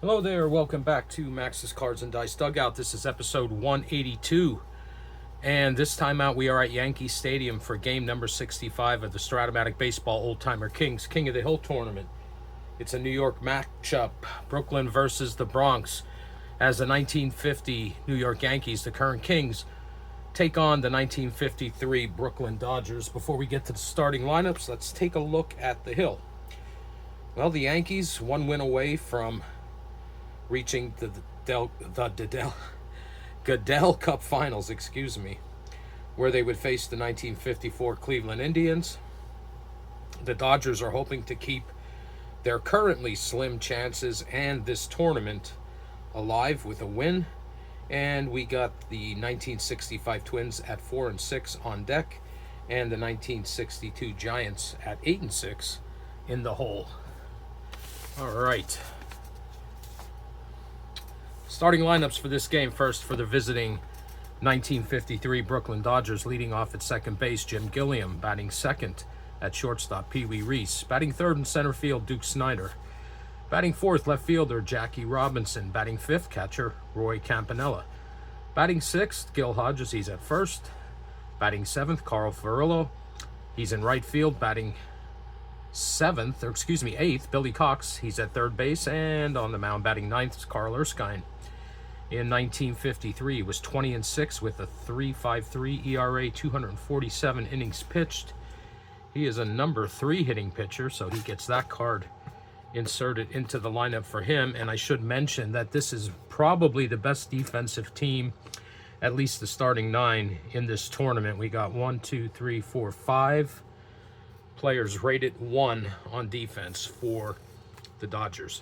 Hello there, welcome back to Max's Cards and Dice Dugout. This is episode 182, and this time out we are at Yankee Stadium for game number 65 of the Strat-O-Matic Baseball Oldtimer Kings King of the Hill tournament. It's a New York matchup, Brooklyn versus the Bronx, as the 1950 New York Yankees, the current Kings, take on the 1953 Brooklyn Dodgers. Before we get to the starting lineups, let's take a look at the Hill. Well, the Yankees, one win away from reaching the Goodell Cup Finals, where they would face the 1954 Cleveland Indians. The Dodgers are hoping to keep their currently slim chances and this tournament alive with a win. And we got the 1965 Twins at 4-6 on deck, and the 1962 Giants at 8-6 in the hole. All right. Starting lineups for this game. First, for the visiting 1953 Brooklyn Dodgers, leading off at second base, Jim Gilliam. Batting second at shortstop, Pee Wee Reese. Batting third in center field, Duke Snider. Batting fourth, left fielder, Jackie Robinson. Batting fifth, catcher, Roy Campanella. Batting sixth, Gil Hodges, he's at first. Batting seventh, Carl Furillo. He's in right field. Batting eighth, Billy Cox, he's at third base. And on the mound, batting ninth, is Carl Erskine. In 1953, was 20-6 with a 3.53 ERA, 247 innings pitched. He is a number 3 hitting pitcher, so he gets that card inserted into the lineup for him. And I should mention that this is probably the best defensive team, at least the starting 9 in this tournament. We got 5 players rated 1 on defense for the Dodgers.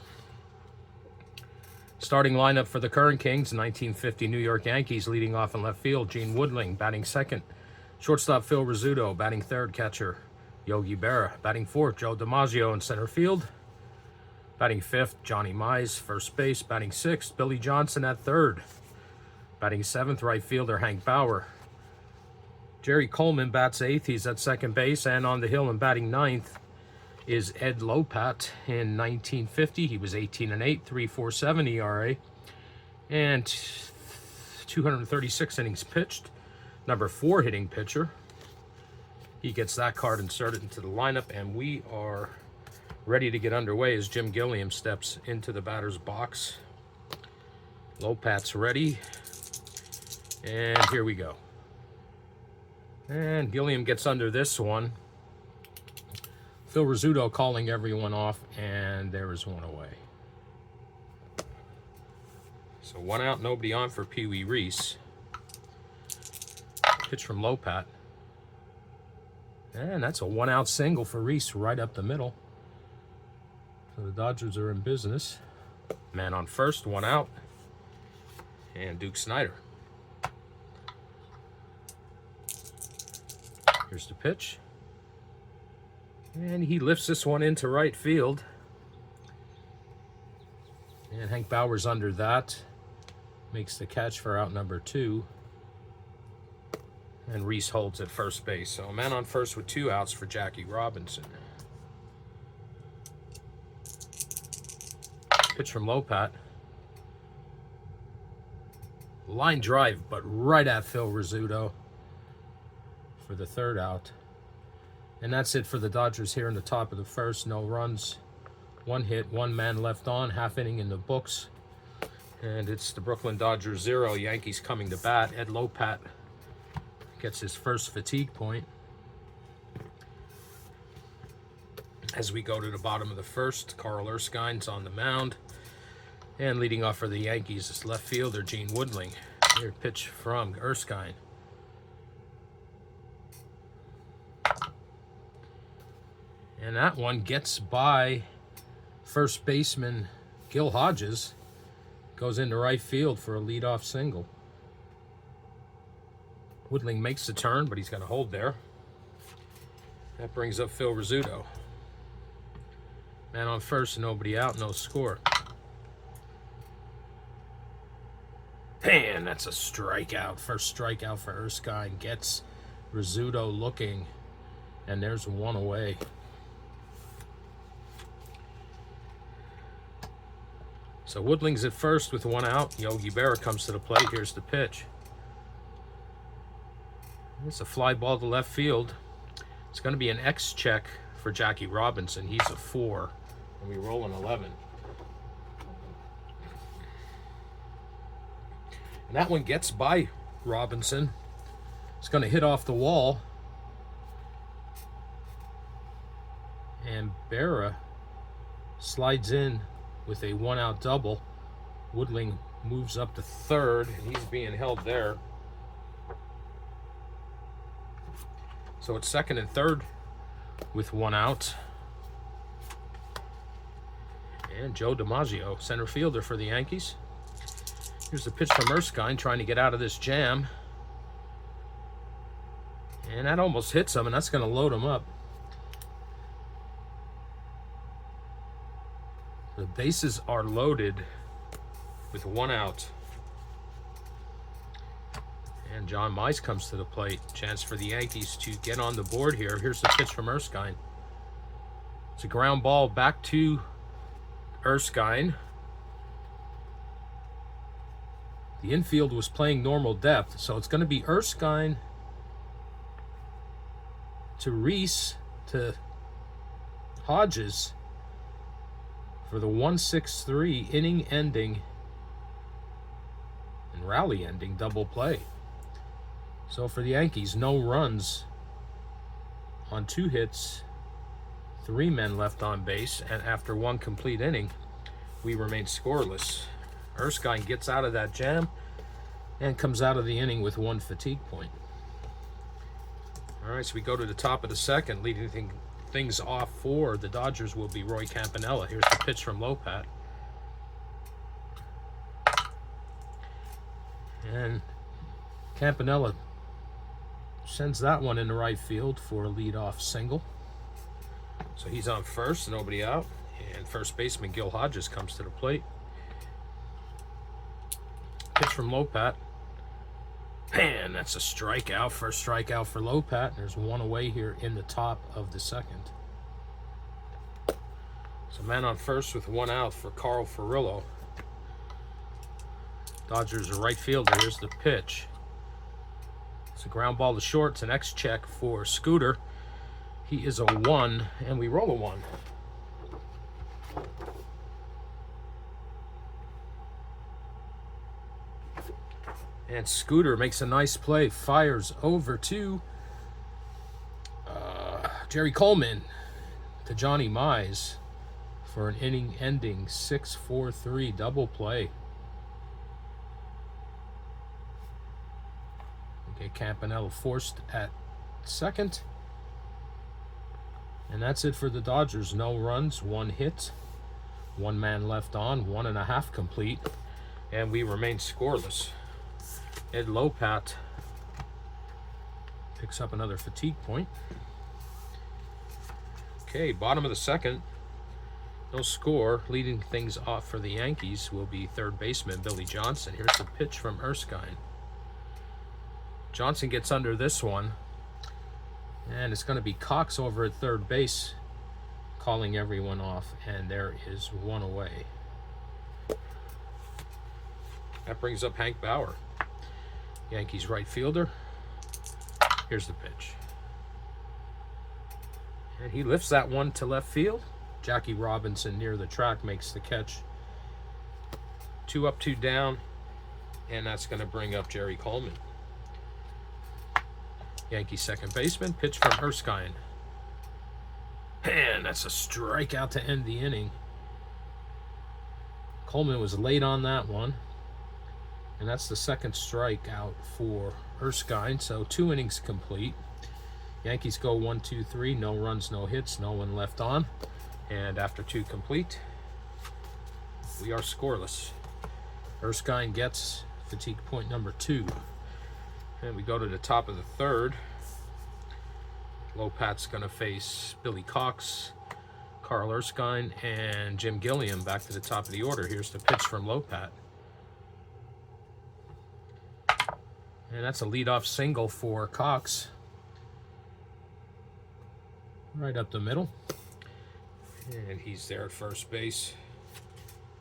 Starting lineup for the current Kings, 1950 New York Yankees, leading off in left field, Gene Woodling. Batting second, shortstop, Phil Rizzuto. Batting third, catcher, Yogi Berra. Batting fourth, Joe DiMaggio in center field. Batting fifth, Johnny Mize, first base. Batting sixth, Billy Johnson at third. Batting seventh, right fielder, Hank Bauer. Jerry Coleman bats eighth, he's at second base. And on the hill and batting ninth is Ed Lopat. In 1950, he was 18-8, 3.47 ERA, and 236 innings pitched. Number 4 hitting pitcher. He gets that card inserted into the lineup, and we are ready to get underway as Jim Gilliam steps into the batter's box. Lopat's ready, and here we go. And Gilliam gets under this one. Phil Rizzuto calling everyone off, and there is one away. So 1 out, nobody on for Pee Wee Reese. Pitch from Lopat. And that's a 1-out single for Reese right up the middle. So the Dodgers are in business. Man on first, 1 out. And Duke Snider. Here's the pitch. And he lifts this one into right field. And Hank Bauer's under that. Makes the catch for out number 2. And Reese holds at first base. So a man on first with 2 outs for Jackie Robinson. Pitch from Lopat. Line drive, but right at Phil Rizzuto for the 3rd out. And that's it for the Dodgers here in the top of the first. No runs, 1 hit, 1 man left on, half inning in the books. And it's the Brooklyn Dodgers 0, Yankees coming to bat. Ed Lopat gets his first fatigue point. As we go to the bottom of the first, Carl Erskine's on the mound. And leading off for the Yankees is left fielder Gene Woodling. Here, pitch from Erskine. And that one gets by first baseman Gil Hodges. Goes into right field for a leadoff single. Woodling makes the turn, but he's got to hold there. That brings up Phil Rizzuto. Man on first, nobody out, no score. And that's a strikeout. First strikeout for Erskine. Gets Rizzuto looking. And there's 1 away. So Woodling's at first with 1 out. Yogi Berra comes to the plate. Here's the pitch. It's a fly ball to left field. It's going to be an X check for Jackie Robinson. He's a 4, and we roll an 11. And that one gets by Robinson. It's going to hit off the wall. And Berra slides in with a 1 out double. Woodling moves up to third, and he's being held there. So it's second and third with 1 out. And Joe DiMaggio, center fielder for the Yankees. Here's the pitch from Erskine trying to get out of this jam. And that almost hits him, and that's going to load him up. The bases are loaded with 1 out. And John Mize comes to the plate. Chance for the Yankees to get on the board here. Here's the pitch from Erskine. It's a ground ball back to Erskine. The infield was playing normal depth, so it's going to be Erskine to Reese to Hodges for the 1-6-3 inning ending and rally ending double play. So for the Yankees, no runs on 2 hits, 3 men left on base, and after 1 complete inning, we remain scoreless. Erskine gets out of that jam and comes out of the inning with 1 fatigue point. All right, so we go to the top of the second. Leading things off for the Dodgers will be Roy Campanella. Here's the pitch from Lopat. And Campanella sends that one in the right field for a leadoff single. So he's on first, nobody out. And first baseman Gil Hodges comes to the plate. Pitch from Lopat. Man, that's a strikeout. First strikeout for Lopat. There's 1 away here in the top of the second. So man on first with 1 out for Carl Furillo. Dodgers are right fielder. Here's the pitch. It's a ground ball to short. It's an X check for Scooter. He is a 1, and we roll a 1. And Scooter makes a nice play, fires over to Jerry Coleman to Johnny Mize for an inning-ending 6-4-3 double play. Okay, Campanella forced at second. And that's it for the Dodgers. No runs, 1 hit, 1 man left on, 1.5 complete, and we remain scoreless. Ed Lopat picks up another fatigue point. Okay, bottom of the second. No score. Leading things off for the Yankees will be third baseman Billy Johnson. Here's the pitch from Erskine. Johnson gets under this one. And it's going to be Cox over at third base calling everyone off. And there is 1 away. That brings up Hank Bauer, Yankees right fielder. Here's the pitch. And he lifts that one to left field. Jackie Robinson near the track makes the catch. 2 up, 2 down. And that's going to bring up Jerry Coleman. Yankee second baseman. Pitch from Erskine. And that's a strikeout to end the inning. Coleman was late on that one. And that's the second strikeout for Erskine. So 2 innings complete. Yankees go 1-2-3. No runs, no hits, no one left on. And after 2 complete, we are scoreless. Erskine gets fatigue point number 2. And we go to the top of the third. Lopat's going to face Billy Cox, Carl Erskine, and Jim Gilliam back to the top of the order. Here's the pitch from Lopat. And that's a leadoff single for Cox. Right up the middle. And he's there at first base.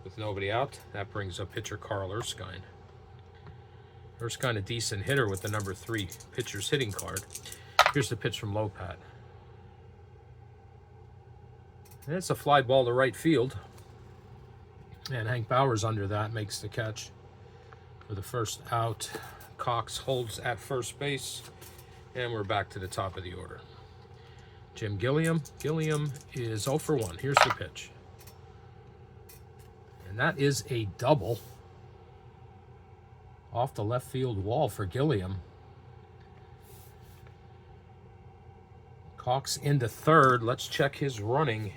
with nobody out. That brings up pitcher Carl Erskine. Erskine, a decent hitter with the number 3 pitcher's hitting card. Here's the pitch from Lopat. And it's a fly ball to right field. And Hank Bauer's under that, makes the catch for the first out. Cox holds at first base. And we're back to the top of the order. Jim Gilliam. Gilliam is 0 for 1. Here's the pitch. And that is a double off the left field wall for Gilliam. Cox into third. Let's check his running.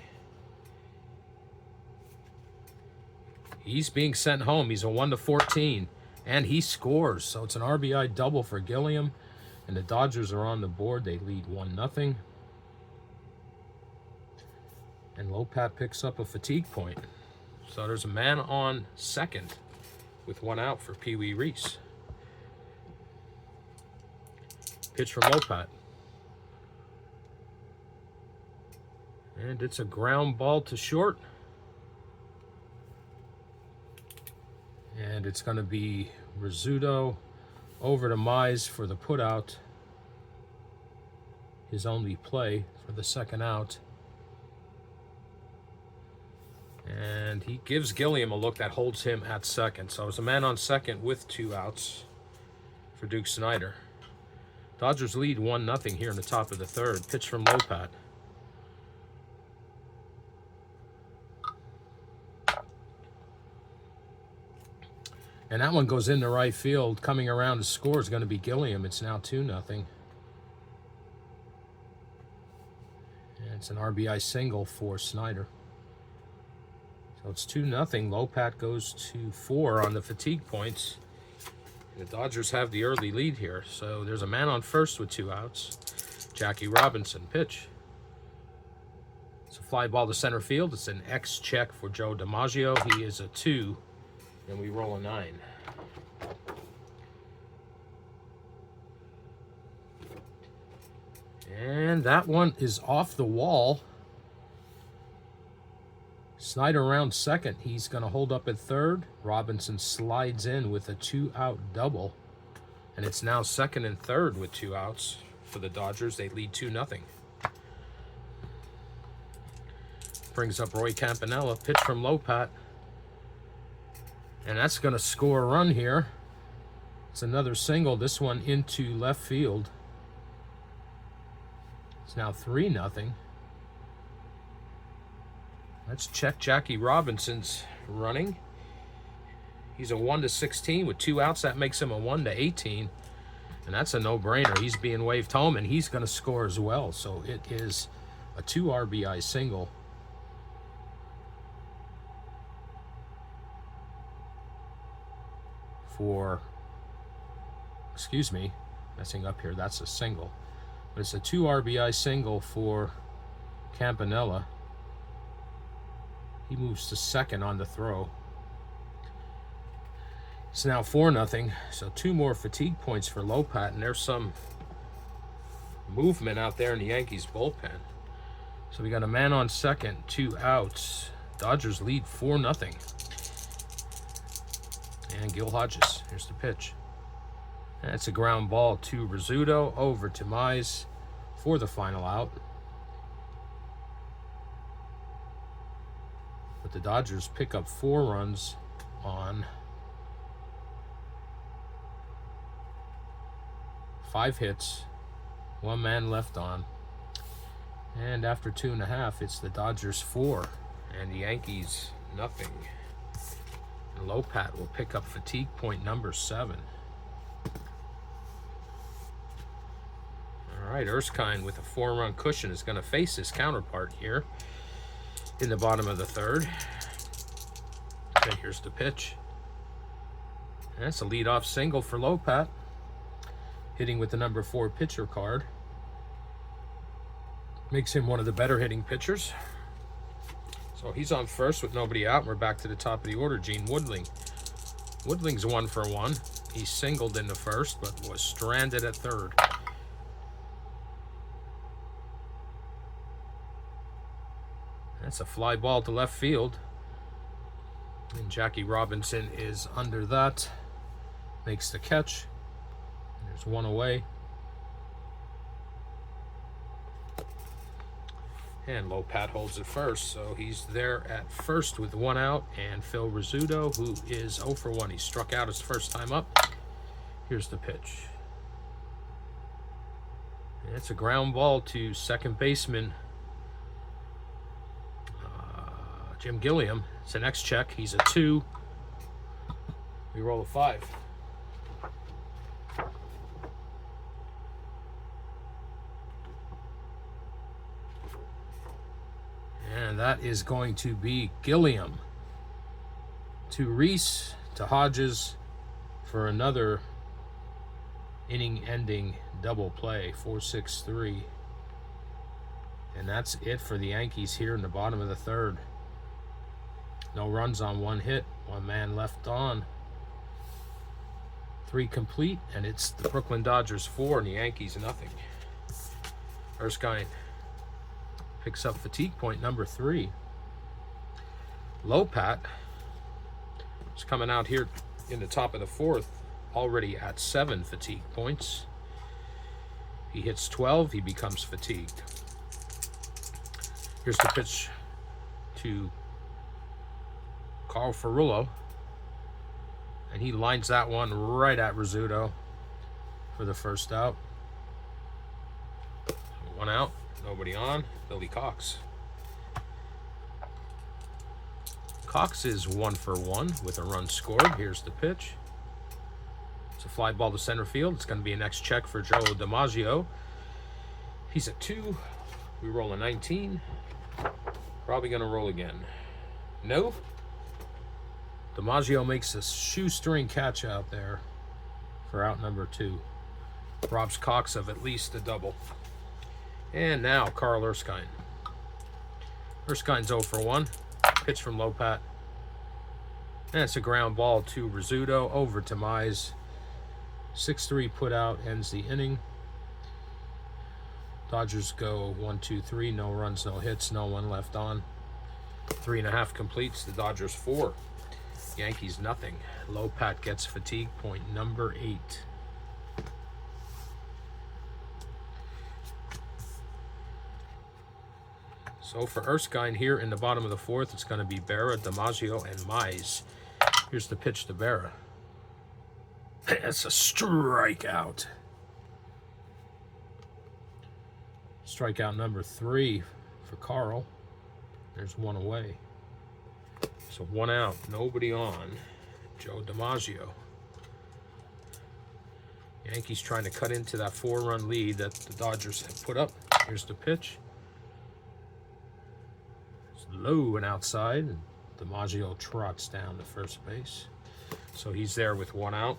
He's being sent home. He's a 1-14, and he scores. So it's an RBI double for Gilliam, and the Dodgers are on the board. They lead 1-0. And Lopat picks up a fatigue point. So there's a man on second with 1 out for Pee Wee Reese. Pitch from Lopat. And it's a ground ball to short. And it's going to be Rizzuto over to Mize for the putout. His only play for the second out. And he gives Gilliam a look that holds him at second. So it's a man on second with 2 outs for Duke Snider. Dodgers lead 1-0 here in the top of the third. Pitch from Lopat. And that one goes into right field. Coming around to score is going to be Gilliam. It's now 2-0. And it's an RBI single for Snider. So it's 2-0. Lopat goes to 4 on the fatigue points. And the Dodgers have the early lead here. So there's a man on first with 2 outs. Jackie Robinson, pitch. It's a fly ball to center field. It's an X check for Joe DiMaggio. He is a 2. And we roll a 9. And that one is off the wall. Snider around second. He's going to hold up at third. Robinson slides in with a 2-out double. And it's now second and third with 2 outs for the Dodgers. They lead 2-0. Brings up Roy Campanella. Pitch from Lopat. And that's going to score a run here. It's another single. This one into left field. It's now 3-0. Let's check Jackie Robinson's running. He's a 1-16 with 2 outs. That makes him a 1-18. And that's a no-brainer. He's being waved home, and he's going to score as well. So it is a 2 RBI single. For, excuse me, messing up here, that's a single. But it's a 2 RBI single for Campanella. He moves to second on the throw. It's now 4-0, so 2 more fatigue points for Lopat, and there's some movement out there in the Yankees bullpen. So we got a man on second, 2 outs. Dodgers lead 4-0. And Gil Hodges, here's the pitch. That's a ground ball to Rizzuto, over to Mize for the final out. But the Dodgers pick up 4 runs on 5 hits, 1 man left on. And after 2.5, it's the Dodgers 4 and the Yankees nothing. And Lopat will pick up fatigue point number 7. All right, Erskine with a 4-run cushion is going to face his counterpart here in the bottom of the third. Okay, here's the pitch. That's a leadoff single for Lopat, hitting with the number 4 pitcher card. Makes him one of the better hitting pitchers. So he's on first with nobody out. We're back to the top of the order. Gene Woodling. Woodling's 1 for 1. He singled in the first, but was stranded at third. That's a fly ball to left field. And Jackie Robinson is under that. Makes the catch. There's one away. And Lopat holds it first, so he's there at first with one out. And Phil Rizzuto, who is 0 for 1. He struck out his first time up. Here's the pitch. And it's a ground ball to second baseman Jim Gilliam. It's an X check. He's a 2. We roll a 5. And that is going to be Gilliam to Reese to Hodges for another inning-ending double play, 4-6-3. And that's it for the Yankees here in the bottom of the third. No runs on one hit, one man left on. 3 complete, and it's the Brooklyn Dodgers 4 and the Yankees nothing. Erskine picks up fatigue point number 3. Lopat is coming out here in the top of the 4th, already at 7 fatigue points. He hits 12, he becomes fatigued. Here's the pitch to Carl Ferrullo, and he lines that one right at Rizzuto for the first out. One out, nobody on. Billy Cox. Cox is 1 for 1 with a run scored. Here's the pitch. It's a fly ball to center field. It's going to be a next check for Joe DiMaggio. He's at 2. We roll a 19. Probably going to roll again. No. DiMaggio makes a shoestring catch out there for out number 2. Robs Cox of at least a double. And now Carl Erskine. Erskine's 0 for 1. Pitch from Lopat. And it's a ground ball to Rizzuto over to Mize. 6-3 put out, ends the inning. Dodgers go 1-2-3, no runs, no hits, no one left on. 3.5 completes, the Dodgers 4. Yankees nothing. Lopat gets fatigue point number 8. So for Erskine here in the bottom of the 4th, it's going to be Berra, DiMaggio, and Mize. Here's the pitch to Berra. It's a strikeout. Strikeout number 3 for Carl. There's one away. So one out, nobody on. Joe DiMaggio. Yankees trying to cut into that 4-run lead that the Dodgers have put up. Here's the pitch. It's low and outside, and DiMaggio trots down to first base. So he's there with one out,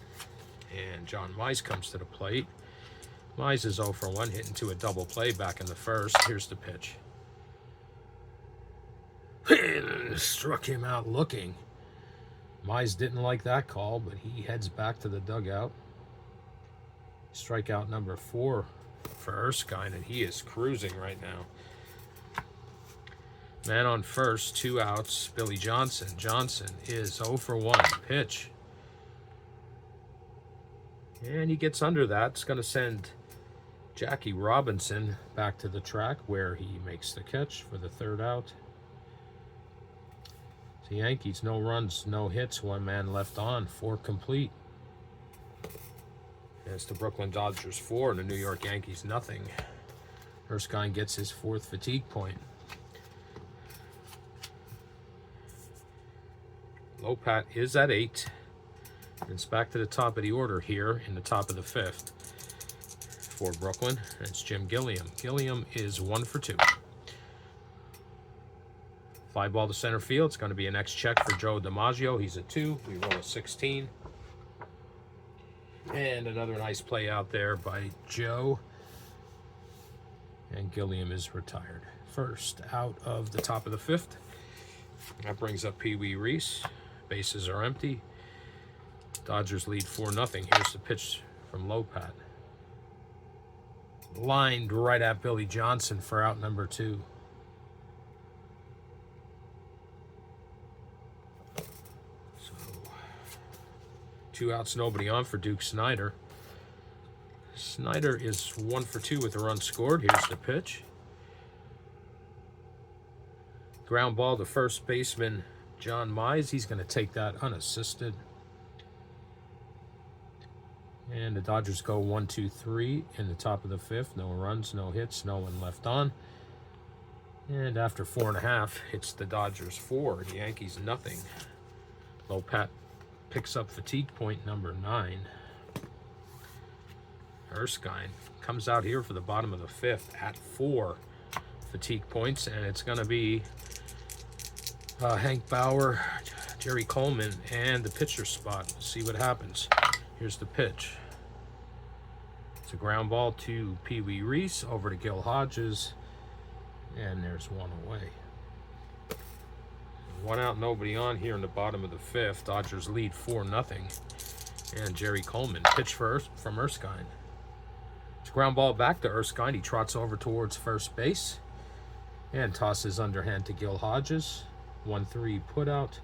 and John Mize comes to the plate. Mize is 0 for 1, hitting to a double play back in the first. Here's the pitch. Struck him out looking. Mize didn't like that call, but he heads back to the dugout. Strikeout number 4 for Erskine, and he is cruising right now. Man on first, 2 outs. Billy Johnson. Johnson is 0 for 1. Pitch. And he gets under that. It's going to send Jackie Robinson back to the track where he makes the catch for the 3rd out. The Yankees, no runs, no hits, 1 man left on, 4 complete. It's the Brooklyn Dodgers 4 and the New York Yankees nothing. Erskine gets his 4th fatigue point. Lopat is at 8. It's back to the top of the order here in the top of the 5th for Brooklyn. It's Jim Gilliam. Gilliam is 1 for 2. Fly ball to center field. It's going to be a next check for Joe DiMaggio. He's at 2. We roll a 16. And another nice play out there by Joe. And Gilliam is retired. First out of the top of the 5th. That brings up Pee Wee Reese. Bases are empty. Dodgers lead 4-0. Here's the pitch from Lopat. Lined right at Billy Johnson for out number 2. 2 outs, nobody on for Duke Snider. Snider is 1 for 2 with a run scored. Here's the pitch. Ground ball to first baseman John Mize. He's going to take that unassisted. And the Dodgers go 1-2-3 in the top of the 5th. No runs, no hits, no one left on. And after 4.5, it's the Dodgers 4, the Yankees nothing. Lopat picks up fatigue point number 9. Erskine comes out here for the bottom of the 5th at 4 fatigue points, and it's going to be Hank Bauer, Jerry Coleman, and the pitcher spot. We'll see what happens. Here's the pitch. It's a ground ball to Pee Wee Reese, over to Gil Hodges, and there's 1 away. 1 out, nobody on here in the bottom of the 5th. Dodgers lead 4-0. And Jerry Coleman pitch from Erskine. It's a ground ball back to Erskine. He trots over towards first base and tosses underhand to Gil Hodges. 1-3 put out.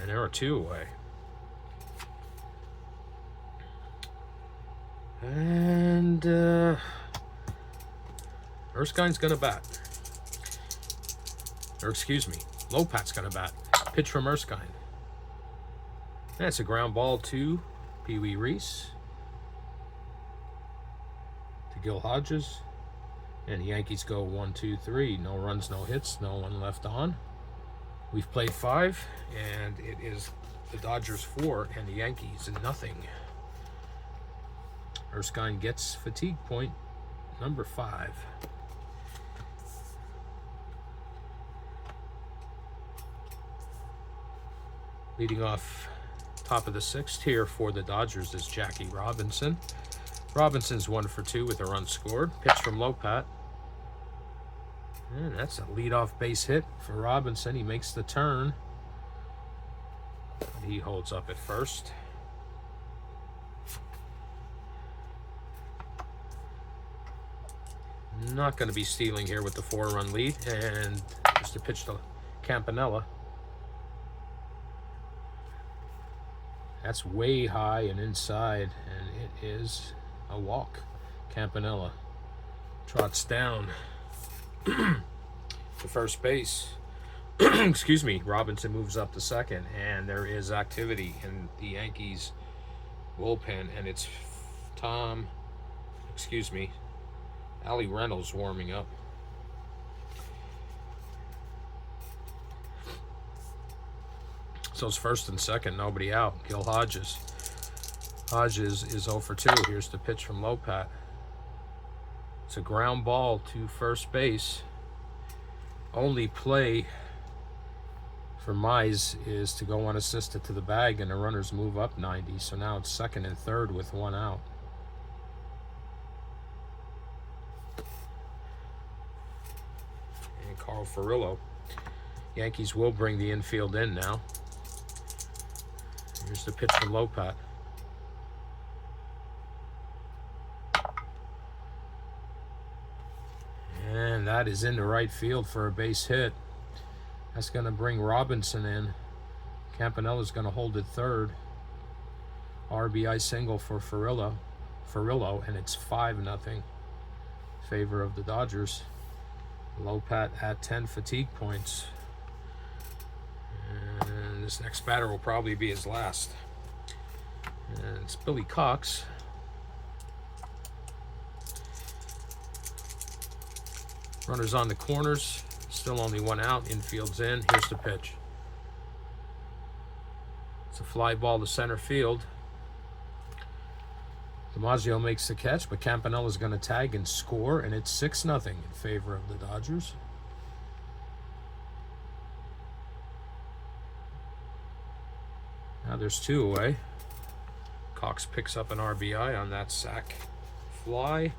And there are 2 away. And Erskine's going to bat. Or excuse me, Lopat's going to bat. Pitch from Erskine. That's a ground ball to Pee Wee Reese. To Gil Hodges. And the Yankees go 1-2-3. No runs, no hits, no one left on. We've played 5, and it is the Dodgers 4 and the Yankees nothing. Erskine gets fatigue point number 5. Leading off top of the 6th here for the Dodgers is Jackie Robinson. Robinson's 1 for 2 with a run scored. Pitch from Lopat. And that's a leadoff base hit for Robinson. He makes the turn. He holds up at first. Not going to be stealing here with the 4-run lead. And just a pitch to Campanella. That's way high and inside, and it is a walk. Campanella trots down to first base. Excuse me. Robinson moves up to second, and there is activity in the Yankees bullpen, and it's Ali Reynolds warming up. So it's first and second, nobody out. Gil Hodges. Hodges is 0 for 2. Here's the pitch from Lopat. It's a ground ball to first base. Only play for Mize is to go unassisted to the bag, and the runners move up 90. So now it's second and third with 1 out. And Carl Furillo. Yankees will bring the infield in now. Here's the pitch from Lopat. And that is into right field for a base hit. That's going to bring Robinson in. Campanella's going to hold it third. RBI single for Furillo, and it's 5-0 favor of the Dodgers. Lopat at 10 fatigue points. And this next batter will probably be his last. And it's Billy Cox. Runners on the corners. Still only 1 out. Infield's in. Here's the pitch. It's a fly ball to center field. DiMaggio makes the catch, but Campanella's going to tag and score, and it's 6-0 in favor of the Dodgers. Now there's 2 away. Cox picks up an RBI on that sac fly.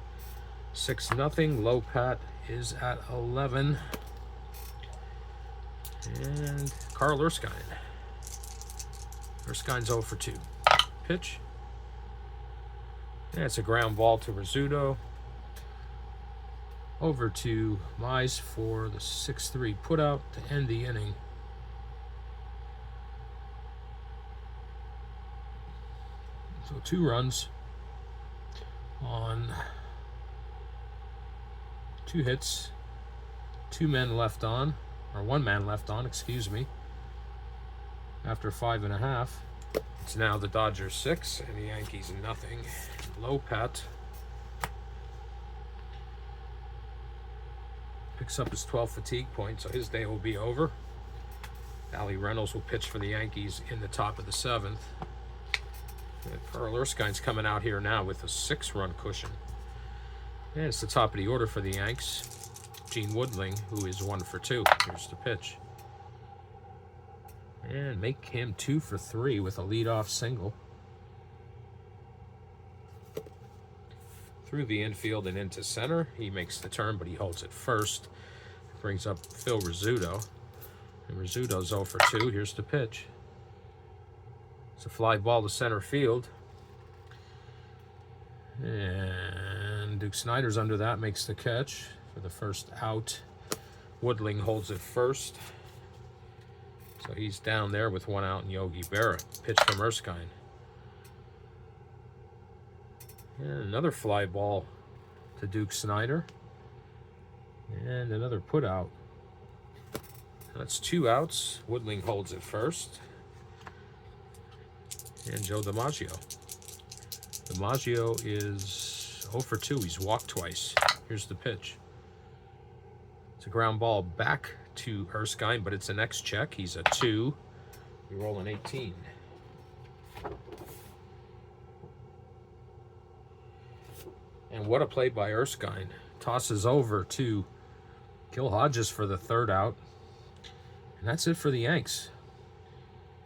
6-0. Lopat is at 11. And Carl Erskine. Erskine's 0 for 2. Pitch. And it's a ground ball to Rizzuto. Over to Mize for the 6-3 putout to end the inning. So 2 runs on 2 hits, 2 men left on, or 1 man left on, excuse me, after 5.5. It's now the Dodgers 6 and the Yankees nothing. Lopat picks up his 12th fatigue point, so his day will be over. Ali Reynolds will pitch for the Yankees in the top of the 7th. And Carl Erskine's coming out here now with a 6-run cushion. And it's the top of the order for the Yanks. Gene Woodling, who is 1 for 2. Here's the pitch. And make him 2 for 3 with a leadoff single. Through the infield and into center. He makes the turn, but he holds it first. Brings up Phil Rizzuto. And Rizzuto's 0 for 2. Here's the pitch. It's a fly ball to center field. And Duke Snider's under that, makes the catch for the first out. Woodling holds it first. So he's down there with 1 out, and Yogi Berra. Pitch from Erskine. And another fly ball to Duke Snider. And another put out. That's 2 outs. Woodling holds it first. And Joe DiMaggio. DiMaggio is 0 for 2. He's walked twice. Here's the pitch. It's a ground ball back to Erskine, but it's an X check. He's a 2. We roll an 18. And what a play by Erskine. Tosses over to Gil Hodges for the 3rd out. And that's it for the Yanks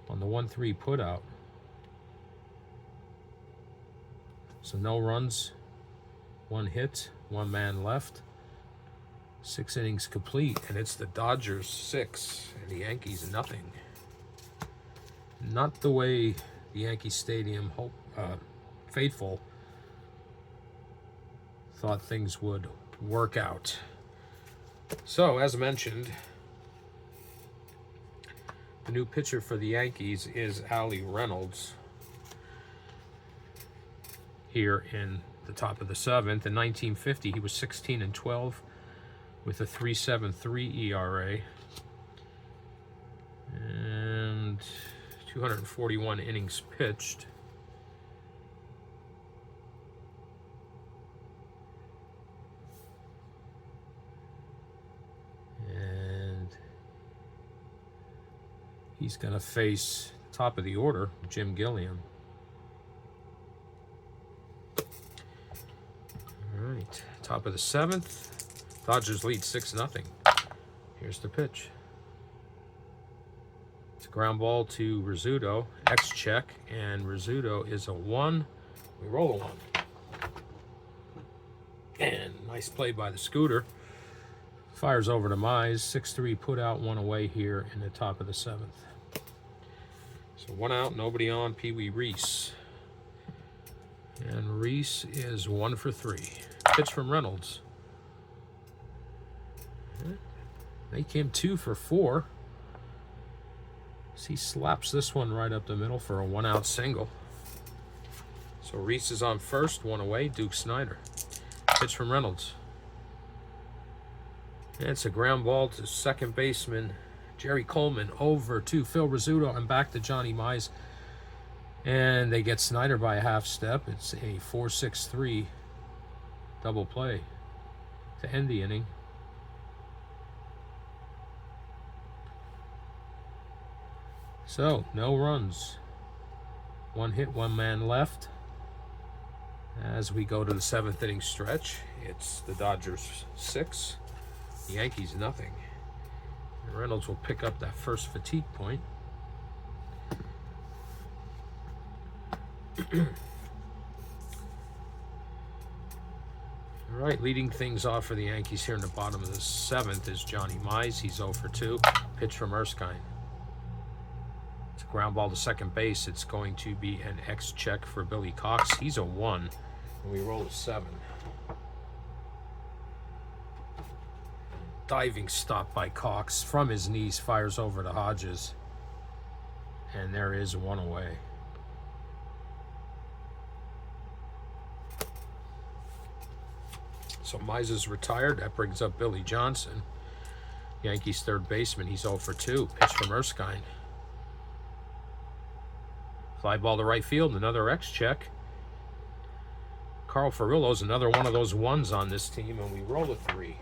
on the 1-3 put out. So no runs, 1 hit, 1 man left. 6 innings complete, and it's the Dodgers 6 and the Yankees nothing. Not the way the Yankee Stadium faithful thought things would work out. So, as mentioned, the new pitcher for the Yankees is Ali Reynolds here in the top of the 7th. In 1950, he was 16-12 with a 3.73 ERA and 241 innings pitched. And he's going to face top of the order, Jim Gilliam. All right, top of the 7th. Dodgers lead 6-0. Here's the pitch. It's a ground ball to Rizzuto. X check, and Rizzuto is a 1. We roll a 1. And nice play by the Scooter. Fires over to Mize. 6-3 put out, 1 away here in the top of the 7th. So 1 out, nobody on. Pee Wee Reese. And Reese is 1 for 3. Pitch from Reynolds. Make him 2 for 4. He slaps this one right up the middle for a 1-out single. So Reese is on first, 1 away. Duke Snider. Pitch from Reynolds. And it's a ground ball to second baseman Jerry Coleman, over to Phil Rizzuto and back to Johnny Mize. And they get Snider by a half step. It's a 4-6-3 double play to end the inning. So, no runs. 1 hit, 1 man left. As we go to the 7th inning stretch, it's the Dodgers 6, the Yankees nothing. And Reynolds will pick up that first fatigue point. All right, leading things off for the Yankees here in the bottom of the 7th is Johnny Mize. He's 0 for 2. Pitch from Erskine. It's a ground ball to second base. It's going to be an X check for Billy Cox. He's a 1, and we roll a 7. Diving stop by Cox from his knees, fires over to Hodges, and there is 1 away. So Mize's retired. That brings up Billy Johnson, Yankees third baseman. He's 0 for 2. Pitch from Erskine. Fly ball to right field. Another X check. Carl Furillo's another one of those ones on this team, and we roll a 3.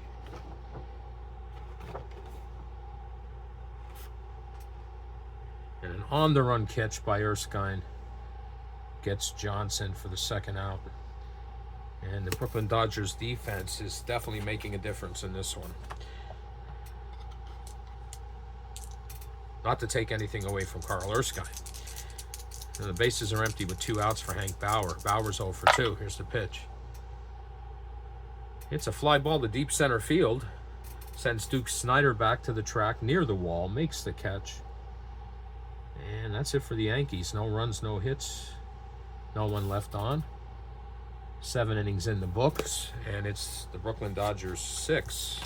And an on-the-run catch by Erskine gets Johnson for the second out. And the Brooklyn Dodgers defense is definitely making a difference in this one. Not to take anything away from Carl Erskine. And the bases are empty with 2 outs for Hank Bauer. Bauer's 0 for 2. Here's the pitch. It's a fly ball to deep center field. Sends Duke Snider back to the track near the wall. Makes the catch. And that's it for the Yankees. No runs, no hits. No one left on. 7 innings in the books. And it's the Brooklyn Dodgers 6.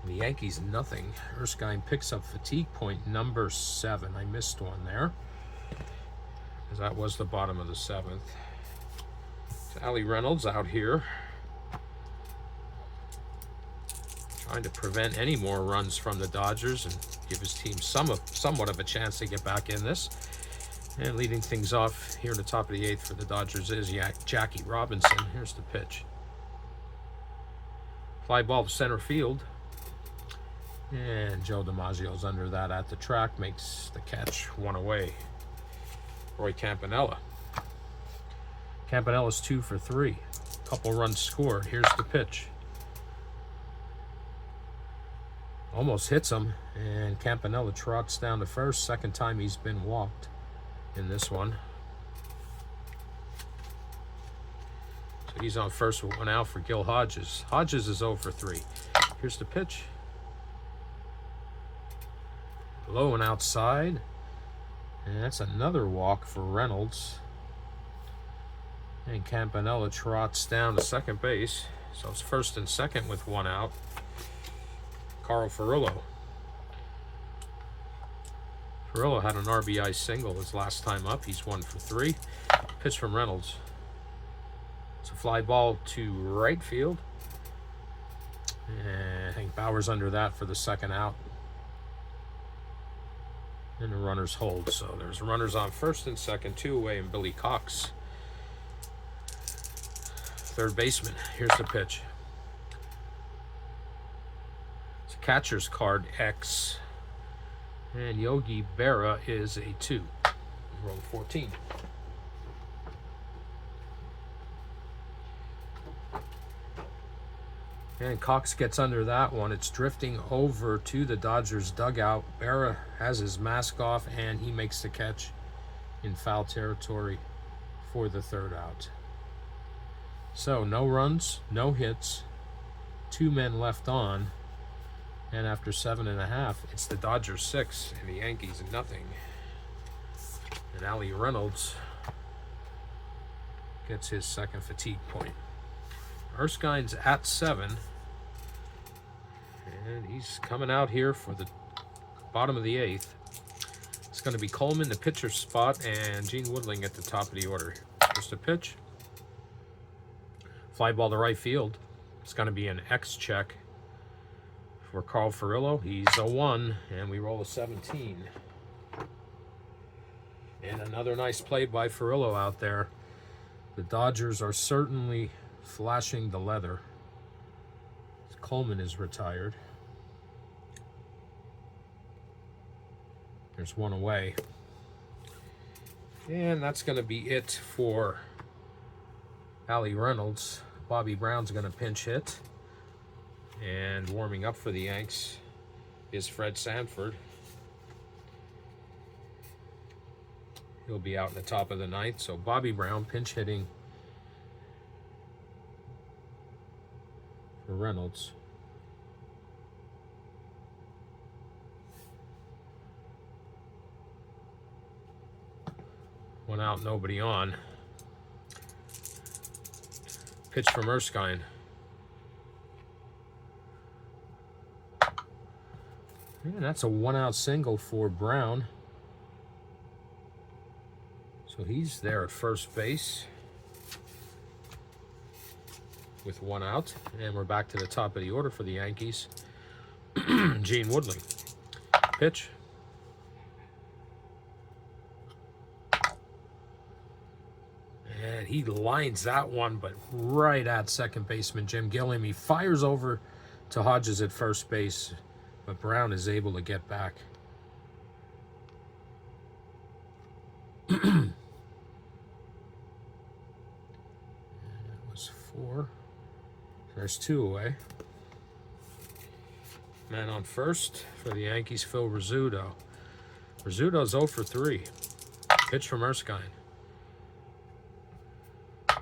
The Yankees nothing. Erskine picks up fatigue point number 7. I missed one there, because that was the bottom of the 7th. So Allie Reynolds out here, trying to prevent any more runs from the Dodgers and give his team somewhat of a chance to get back in this. And leading things off here in the top of the 8th for the Dodgers is Jackie Robinson. Here's the pitch. Fly ball to center field. And Joe DiMaggio's under that at the track, makes the catch, 1 away. Roy Campanella. Campanella's 2 for 3. Couple runs scored. Here's the pitch. Almost hits him, and Campanella trots down to first. Second time he's been walked in this one. So he's on first with 1 out for Gil Hodges. Hodges is 0 for 3. Here's the pitch. Low and outside. And that's another walk for Reynolds. And Campanella trots down to second base. So it's first and second with 1 out. Carl Furillo. Furillo had an RBI single his last time up. He's 1 for 3. Pitch from Reynolds. It's a fly ball to right field. And Hank Bauer's under that for the second out. And the runners hold. So there's runners on first and second, 2 away, and Billy Cox, third baseman. Here's the pitch. It's a catcher's card, X. And Yogi Berra is a 2. Roll 14. And Cox gets under that one. It's drifting over to the Dodgers dugout. Berra has his mask off, and he makes the catch in foul territory for the third out. So no runs, no hits, 2 men left on. And after 7.5, it's the Dodgers 6 and the Yankees nothing. And Allie Reynolds gets his second fatigue point. Erskine's at 7. And he's coming out here for the bottom of the 8th. It's going to be Coleman, the pitcher spot, and Gene Woodling at the top of the order. Just a pitch. Fly ball to right field. It's going to be an X check for Carl Furillo. He's a 1, and we roll a 17. And another nice play by Furillo out there. The Dodgers are certainly flashing the leather. Coleman is retired. There's 1 away. And that's going to be it for Allie Reynolds. Bobby Brown's going to pinch hit. And warming up for the Yanks is Fred Sanford. He'll be out in the top of the 9th. So Bobby Brown pinch hitting for Reynolds. One out, nobody on. Pitch from Erskine. And that's a 1-out single for Brown. So he's there at first base. with 1 out. And we're back to the top of the order for the Yankees. Gene Woodley. Pitch. And he lines that one, but right at second baseman Jim Gilliam. He fires over to Hodges at first base, but Brown is able to get back. That was 4. There's 2 away. Man on first for the Yankees, Phil Rizzuto. Rizzuto's 0 for 3. Pitch from Erskine.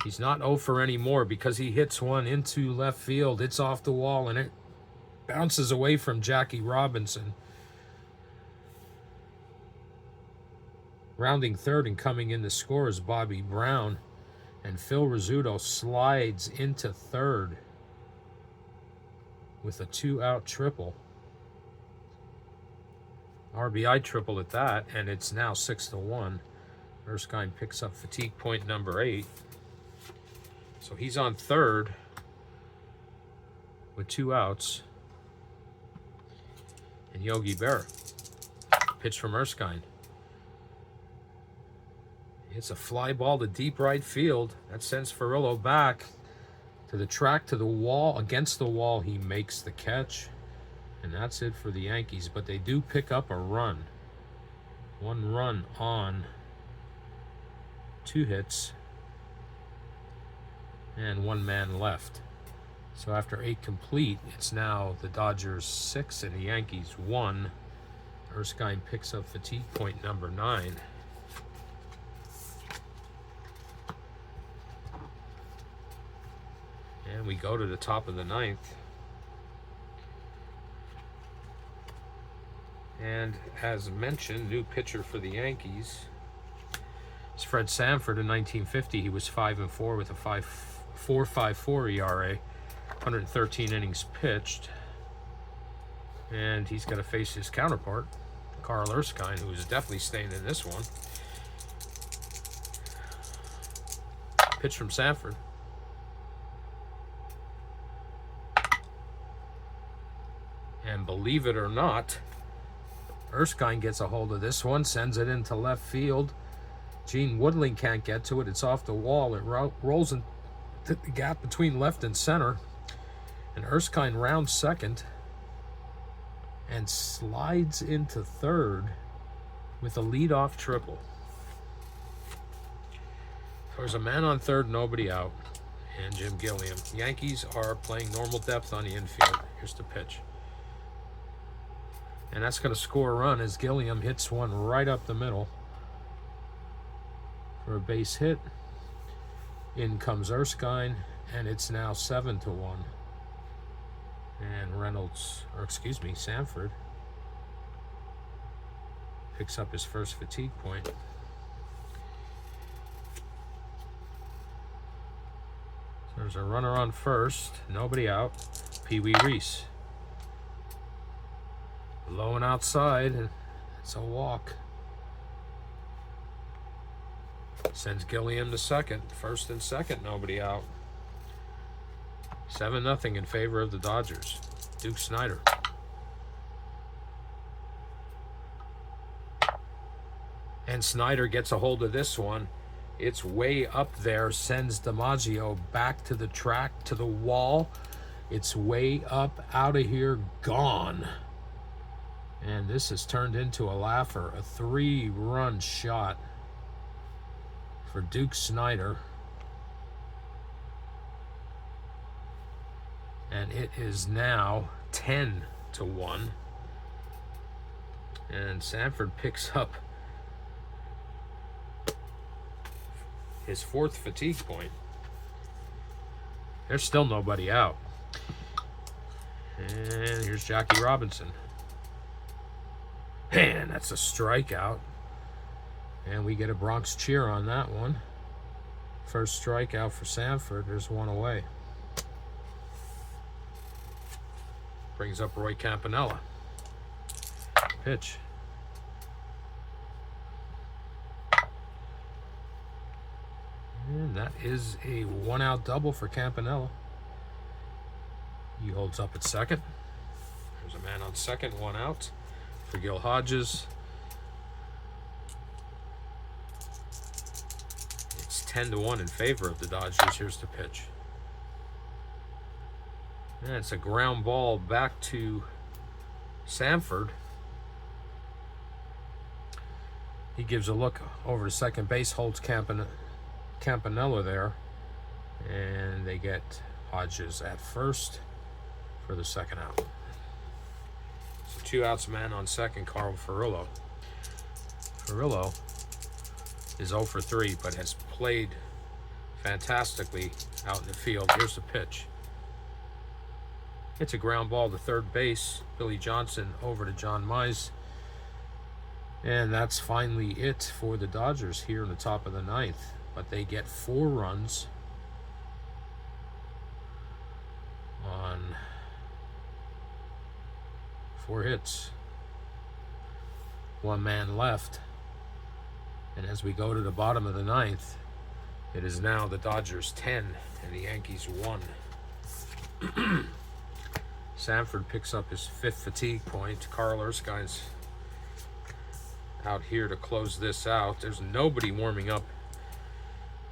He's not 0 for anymore because he hits one into left field. It's off the wall and it bounces away from Jackie Robinson. Rounding third and coming in to score is Bobby Brown. And Phil Rizzuto slides into third with a 2-out triple. RBI triple at that, and it's now 6-1. Erskine picks up fatigue point number 8. So he's on third with 2 outs. And Yogi Berra. Pitch from Erskine. It's a fly ball to deep right field. That sends Ferrillo back to the track, to the wall. Against the wall, he makes the catch. And that's it for the Yankees. But they do pick up a run. 1 run on 2 hits. And 1 man left. So after 8 complete, it's now the Dodgers 6 and the Yankees 1. Erskine picks up fatigue point number 9. And we go to the top of the 9th. And as mentioned, new pitcher for the Yankees is Fred Sanford. In 1950, he was 5-4 with a 4.54 ERA, 113 innings pitched. And he's got to face his counterpart, Carl Erskine, who is definitely staying in this one. Pitch from Sanford. And believe it or not, Erskine gets a hold of this one, sends it into left field. Gene Woodley can't get to it. It's off the wall. It rolls into the gap between left and center. And Erskine rounds second and slides into third with a leadoff triple. There's a man on third, nobody out, and Jim Gilliam. Yankees are playing normal depth on the infield. Here's the pitch. And that's going to score a run as Gilliam hits one right up the middle for a base hit. In comes Erskine, and it's now 7-1. And Sanford picks up his first fatigue point. So there's a runner on first, nobody out. Pee Wee Reese. Low and outside, and it's a walk. Sends Gilliam to second. First and second, nobody out. 7-0 in favor of the Dodgers. Duke Snider. And Snider gets a hold of this one. It's way up there, sends DiMaggio back to the track, to the wall. It's way up, out of here, gone. And this has turned into a laugher, a 3-run shot for Duke Snider. And it is now 10-1. And Sanford picks up his 4th fatigue point. There's still nobody out. And here's Jackie Robinson. And that's a strikeout. And we get a Bronx cheer on that one. First strikeout for Sanford. There's one away. Brings up Roy Campanella. Pitch. And that is a 1-out double for Campanella. He holds up at second. There's a man on second, one out for Gil Hodges. It's 10-1 in favor of the Dodgers. Here's the pitch. And it's a ground ball back to Sanford. He gives a look over to second base, holds Campanella there, and they get Hodges at first for the second out. So 2 outs, man on second, Carl Furillo. Furillo is 0 for 3, but has played fantastically out in the field. Here's the pitch. It's a ground ball to third base. Billy Johnson over to John Mize. And that's finally it for the Dodgers here in the top of the ninth. But they get 4 runs on 4 hits. 1 man left. And as we go to the bottom of the ninth, it is now the Dodgers 10 and the Yankees 1. Sanford picks up his 5th fatigue point. Carl Erskine's out here to close this out. There's nobody warming up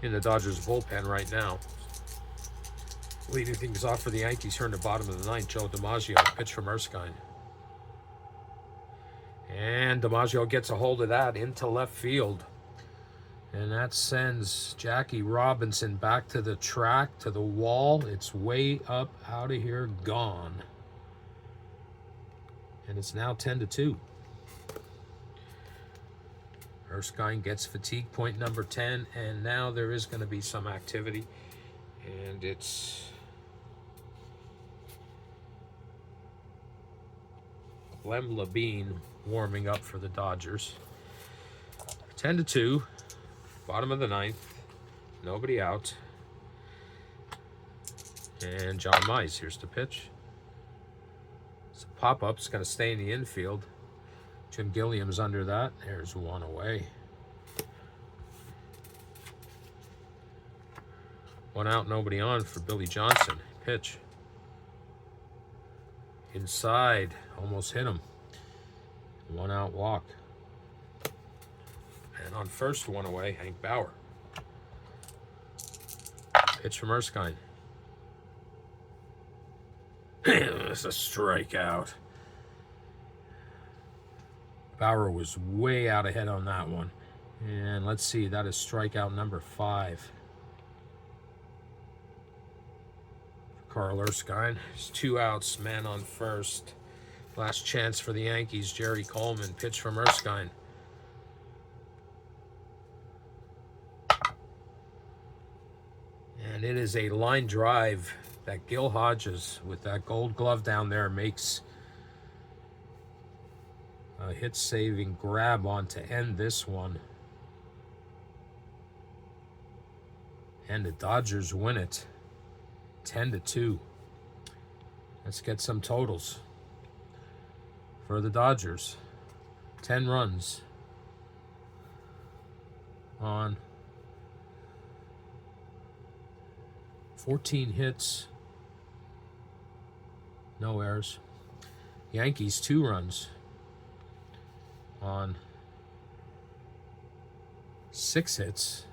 in the Dodgers bullpen right now. Leading things off for the Yankees here in the bottom of the ninth, Joe DiMaggio, pitch from Erskine. And DiMaggio gets a hold of that into left field. And that sends Jackie Robinson back to the track, to the wall. It's way up, out of here, gone. And it's now 10-2. Erskine gets fatigue point number 10, and now there is going to be some activity. And it's Lem Labine warming up for the Dodgers. 10-2, bottom of the ninth, nobody out. And John Mize, here's the pitch. It's a pop-up, it's going to stay in the infield. Jim Gilliam's under that. There's 1 away. 1 out, nobody on for Billy Johnson. Pitch. Inside, almost hit him. 1 out, walk. And on first, 1 away, Hank Bauer. Pitch from Erskine. It's a strikeout. Bauer was way out ahead on that one. And let's see, that is strikeout number 5. Carl Erskine. It's 2 outs, man on first. Last chance for the Yankees, Jerry Coleman. Pitch from Erskine. And it is a line drive that Gil Hodges, with that gold glove down there, makes a hit-saving grab on to end this one. And the Dodgers win it 10-2. Let's get some totals for the Dodgers. 10 runs on 14 hits, no errors. Yankees 2 runs on 6 hits,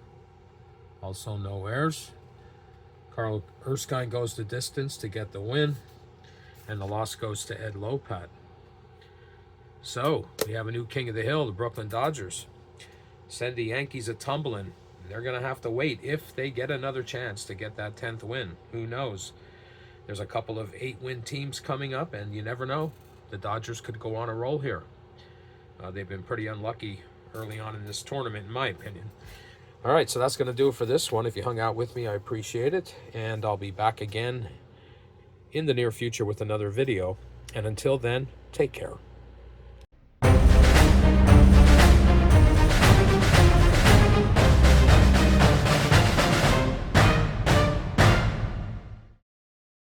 also no errors. Carl Erskine goes the distance to get the win, and the loss goes to Ed Lopat. So we have a new king of the hill, the Brooklyn Dodgers. Send the Yankees a tumbling. They're going to have to wait if they get another chance to get that 10th win. Who knows? There's a couple of 8-win teams coming up, and you never know. The Dodgers could go on a roll here. They've been pretty unlucky early on in this tournament, in my opinion. All right, so that's going to do it for this one. If you hung out with me, I appreciate it. And I'll be back again in the near future with another video. And until then, take care.